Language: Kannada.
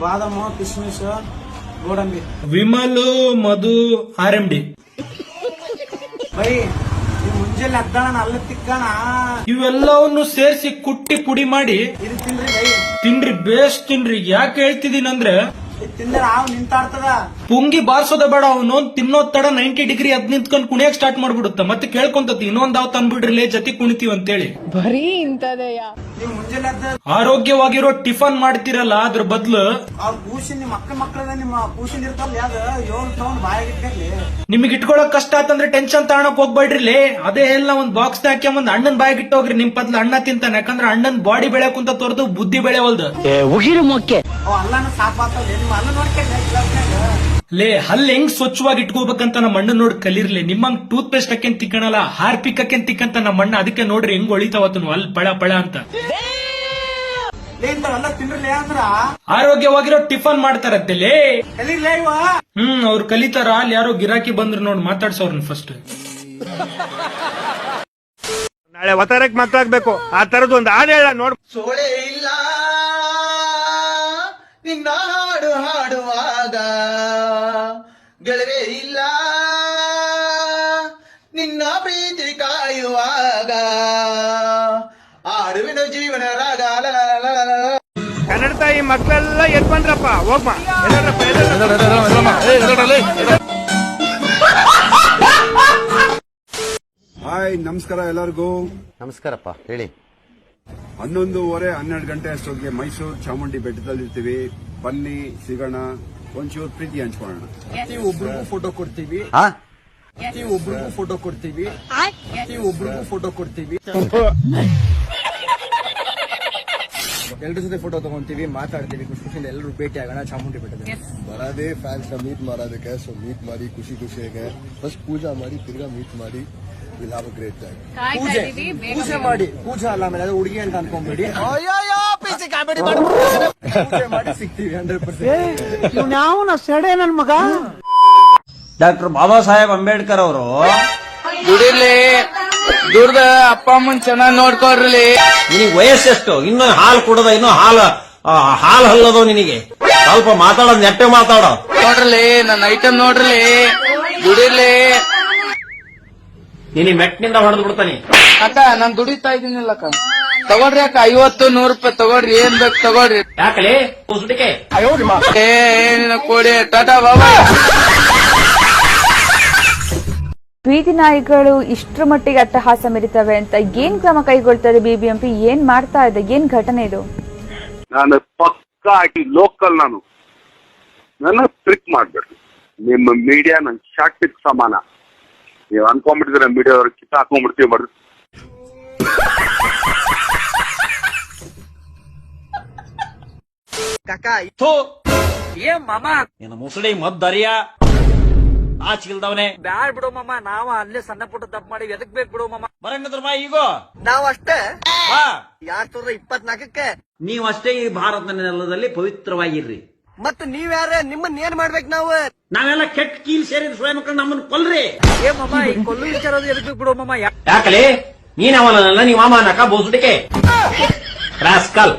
ಬಾದಾಮು ಕಿಸ್ಮಿಸ್ ಗೋಡಂಬಿ ವಿಮಲ್ ಮಧು RMD ಬೈ ಮುಂಜಾನೆ ಹದ್ದಾಣ ಅಲ್ಲ ತಿಕ್ಕಣ ಇವೆಲ್ಲವನ್ನು ಸೇರಿಸಿ ಕುಟ್ಟಿ ಪುಡಿ ಮಾಡಿ ಇದು ತಿನ್ರಿ ಬೈ ತಿನ್ರಿ ಬೇಸ್ ತಿನ್ರಿ. ಯಾಕೆ ಹೇಳ್ತಿದೀನಂದ್ರೆ ತಿಂದ್ರೆ ಹಾವು ನಿಂತಾಡ್ತದ. ಪುಂಗಿ ಬಾರ್ಸೋದ ಬೇಡ, ಅವನು ತಿನ್ನೋದ್ ತಡ 90 ಡಿಗ್ರಿ ಅದ್ ನಿಂತ್ಕೊಂಡ್ ಕುಣಿಯಕ್ ಸ್ಟಾರ್ಟ್ ಮಾಡ್ಬಿಡುತ್ತ. ಮತ್ತೆ ಕೇಳ್ಕೊಂತತಿ ಇನ್ನೊಂದ್ ಹಾವ್ ತಂದ್ಬಿಡ್ರಿ ಜೊತೆ ಕುಣಿತೀವಿ ಅಂತೇಳಿ. ಬರೀ ಇಂತದೆಯ. ನೀವು ಮುಂಜಾನೆ ಆರೋಗ್ಯವಾಗಿರೋ ಟಿಫನ್ ಮಾಡ್ತಿರಲ್ಲ ಅದ್ರ ಬದ್ಲು ಅವ್ರ ಕೂಸಿನ ಮಕ್ಕಳ ನಿಮ್ಮ ಕೂಸಿನ ಇರ್ತಾವ ಯಾವ್ದು 7 ತಗೊಂಡ್ ಬಾಯಾಗಿಟ್ಕರ್ಲಿ. ನಿಮ್ಗೆ ಇಟ್ಕೊಳಕ್ ಕಷ್ಟ ಆತಂದ್ರೆ ಟೆನ್ಷನ್ ತಗೊಳಕ್ ಹೋಗ್ಬೇಡ್ರಿ. ಅದೇ ಎಲ್ಲ ಒಂದ್ ಬಾಕ್ಸ್ ಹಾಕ್ಯಂಬಂದ್ ಅಣ್ಣನ್ ಬಾಯಾಗಿಟ್ಟೋಗ್ರಿ. ನಿಮ್ ಬದ್ಲು ಅಣ್ಣ ತಿಂತಾನೆ. ಯಾಕಂದ್ರೆ ಅಣ್ಣನ್ ಬಾಡಿ ಬೆಳೆಯಕುಂತ ತೋರ್ದು ಬುದ್ಧಿ ಬೆಳೆವಲ್ದು. ಅಲ್ಲನ ಸಾಪಾತಲ್ಲ ನಿಮ್ಮ ಅಲ್ಲ ಲೇ ಹಲ್ ಹೆಂಗ್ ಸ್ವಚ್ಛವಾಗಿ ಇಟ್ಕೋಬೇಕಂತ ನಮ್ಮ ಅಣ್ಣ ನೋಡಿ ಕಲಿರ್ಲಿ. ನಿಮ್ಮಂಗ್ ಟೂತ್ ಪೇಸ್ಟ್ ಹಾಕೇನ್ ತಿಕ್ಕಣಲ್ಲ, ಹಾರ್ ಪಿಕ್ ಹಾಕೇನ್ ತಿಕ್ಕಂತ ನಮ್ಮ ಅಣ್ಣ. ಅದಕ್ಕೆ ನೋಡ್ರಿ ಹೆಂಗ್ ಹೊಳಿತಾವತ್ತನು ಅಲ್ಲಿ ಪಳ ಪಳ ಅಂತ. ತಿನ್ರಲಿ ಅಂದ್ರ ಆರೋಗ್ಯವಾಗಿರೋ ಟಿಫನ್ ಮಾಡ್ತಾರತ್ತೆ ಲೇ. ಕಲೀರ್ಲೇ ಇವ. ಅವ್ರು ಕಲಿತಾರ. ಅಲ್ಲಿ ಯಾರೋ ಗಿರಾಕಿ ಬಂದ್ರು ನೋಡಿ ಮಾತಾಡ್ಸೋರ್ನ ಫಸ್ಟ್. ನಾಳೆ ಒತ್ತಾರಕ್ ಮಾತಾಡ್ಬೇಕು. ಆ ತರದ್ ಒಂದು ಹಾಡು ಹೇಳ ನೋಡ್. ಸೋಳೆ ಇಲ್ಲ ನಿನ್ನ ಹಾಡು ಹಾಡುವಾಗ, ಗೆಳವೆ ಇಲ್ಲ ನಿನ್ನ ಪ್ರೀತಿ ಕಾಯುವಾಗ, ಆಡುವಿನ ಜೀವನ ರಾಗ. ಕನ್ನಡ ತಾಯಿ ಮಕ್ಕಳೆಲ್ಲ ಎದ್ ಬಂದ್ರಪ್ಪ. ಹೋಗ್ಮ ಹಾಯ್, ನಮಸ್ಕಾರ ಎಲ್ಲರಿಗೂ. ನಮಸ್ಕಾರಪ್ಪ, ಹೇಳಿ. 11:30 12 ಗಂಟೆ ಅಷ್ಟೊತ್ತಿಗೆ ಮೈಸೂರು ಚಾಮುಂಡಿ ಬೆಟ್ಟದಲ್ಲಿರ್ತೀವಿ. ಬನ್ನಿ, ಸಿಗೋಣ, ಒಂಚೂರು ಪ್ರೀತಿ ಹಂಚ್ಕೊಳ್ಳೋಣ. ಒಬ್ರಿಗೂ ಫೋಟೋ ಕೊಡ್ತೀವಿ. ಒಬ್ರಿಗೂ ಫೋಟೋ ಕೊಡ್ತೀವಿ. ಒಬ್ರಿಗೂ ಫೋಟೋ ಕೊಡ್ತೀವಿ. ಎಲ್ಲರ ಜೊತೆ ಫೋಟೋ ತಗೊಂತೀವಿ, ಮಾತಾಡ್ತೀವಿ, ಖುಷಿಯಿಂದ ಎಲ್ಲರೂ ಭೇಟಿ ಆಗೋಣ ಚಾಮುಂಡಿ ಬೆಟ್ಟದಲ್ಲಿ. ಬರೋದೇ ಫ್ಯಾನ್ಸ್ ಮೀಟ್ ಮಾಡೋದಕ್ಕೆ. ಸೊ ಮೀಟ್ ಮಾಡಿ ಖುಷಿಯಾಗೆ ಫಸ್ಟ್ ಪೂಜಾ ಮಾಡಿ, ತಿರ್ಗಾ ಮೀಟ್ ಮಾಡಿ. Will have a great time. ಪೂಜೆ ಮಾಡಿ, ಪೂಜೆ ಅಲ್ಲ ಆಮೇಲೆ ಅದು ಹುಡುಗಿ ಅಂತ ಅನ್ಕೊಂಬೇಡಿ. ಪೂಜೆ ಮಾಡಿ ಸಿಗ್ತೀವಿ 100%. ನಾವು ಸೆಡೆ ನನ್ ಮಗ. ಡಾಕ್ಟರ್ ಬಾಬಾ ಸಾಹೇಬ್ ಅಂಬೇಡ್ಕರ್ ಅವರು ದುಡಿರ್ಲಿ, ದುಡ್ದ ಅಪ್ಪ ಅಮ್ಮನ್ ಚೆನ್ನಾಗ್ ನೋಡ್ಕೊಡ್ರಿ. ನಿನಗೆ ವಯಸ್ಸೆಷ್ಟು? ಇನ್ನು ಹಾಲು ಕುಡದ, ಇನ್ನು ಹಾಲು ಹಲ್ಲದವ್ ನಿನಗೆ. ಸ್ವಲ್ಪ ಮಾತಾಡೋದ್ ನೆಟ್ಟೆ ಮಾತಾಡೋ. ನೋಡ್ರಲಿ ನನ್ನ ಐಟಮ್ ನೋಡ್ರಲಿ, ದುಡಿರ್ಲಿ. ನಿನಗೆ ಮೆಟ್ನಿಂದ ಹೊಡೆದು ಬಿಡ್ತಾನೆ. ಅಕ್ಕ ನಾನ್ ದುಡಿತಾ ಇದೀನಿಲ್ಲ ಅಕ್ಕ. ತಗೊಳ್ರಿ ಅಕ್ಕ, 50-100 ರೂಪಾಯಿ ತಗೊಳ್ರಿ. ಏನ್ ಬೇಕು ತಗೊಳ್ರಿ. ಯಾಕಲೇ ಕೂಸುಟಿಕೆ ಏನಿನ ಕೊಡಿ. ಟಾಟಾ ಬಾಬಾ. ಬೀದಿ ನಾಯಿಗಳು ಇಷ್ಟರ ಮಟ್ಟಿಗೆ ಅಟ್ಟಹಾಸ ಮೆರಿತವೆ ಅಂತ ಏನ್ ಕ್ರಮ ಕೈಗೊಳ್ತಾರೆ BBMP? ಏನ್ ಮಾಡ್ತಾ ಇದೆ? ಏನ್ ಘಟನೆ ಇದು? ನಾನು ಪಕ್ಕಾ ಆಗಿ ಲೋಕಲ್. ನನ್ನ ಟ್ರಿಕ್ ಮಾಡ್ಬೇಡಿ. ನಿಮ್ಮ ಮೀಡಿಯಾ ನನ್ ಶಾಟಿಕ್ ಸಮಾನ. ನೀವು ಅನ್ಕೊಂಡ್ಬಿಟ್ಟಿದ್ರೆ ಮೀಡಿಯಾದವ್ರು ಕಿತ್ತ ಹಾಕೊಂಡ್ಬಿಡ್ತೀವಿ ಬರ್ರಿ. ಏನ್ ಮಾಮ ನಿನ್ನ ಮುಸುಡಿ ಮದ್ದರಿಯ ಆಚಿಲ್ದವನೇ. ಬ್ಯಾಡ್ ಬಿಡು ಮಾಮ, ನಾವ ಅಲ್ಲೇ ಸಣ್ಣ ಪುಟ್ಟ ತಪ್ಪು ಮಾಡಿ ಎದಕ್ ಬೇಕು ಬಿಡು ಮಾಮ. ಬರಂಗದ್ರ ಬಾ ಈಗೋ. ನಾವ್ ಅಷ್ಟೇ ಬಾ. 2024ಕ್ಕೆ ನೀವಷ್ಟೇ ಈ ಭಾರತ ನೆಲದಲ್ಲಿ ಪವಿತ್ರವಾಗಿರ್ರಿ. ಮತ್ ನೀವ್ಯಾರ? ನಿಮ್ಮನ್ನ ಏನ್ ಮಾಡ್ಬೇಕು ನಾವು? ನಾವೆಲ್ಲ ಕೆಟ್ಟ ಕೀಲ್ ಸೇರಿದ ಸ್ವಯಂ ನಮ್ಮನ್ನು ಕೊಲ್ರಿ. ಏ ಮಾಮ, ಈ ಕೊಲ್ಲು ವಿಚಾರ ಎದಕ್ ಬೇಕು ಬಿಡು ಮಾಮ. ಯಾಕಲೇ ನೀನ್ ಅವನಲ್ಲ, ನೀವ್ ಮಾಮ ಅನ್ನಕ ಬೋಸುಟಿಕೆ ರಾಸ್ಕಲ್.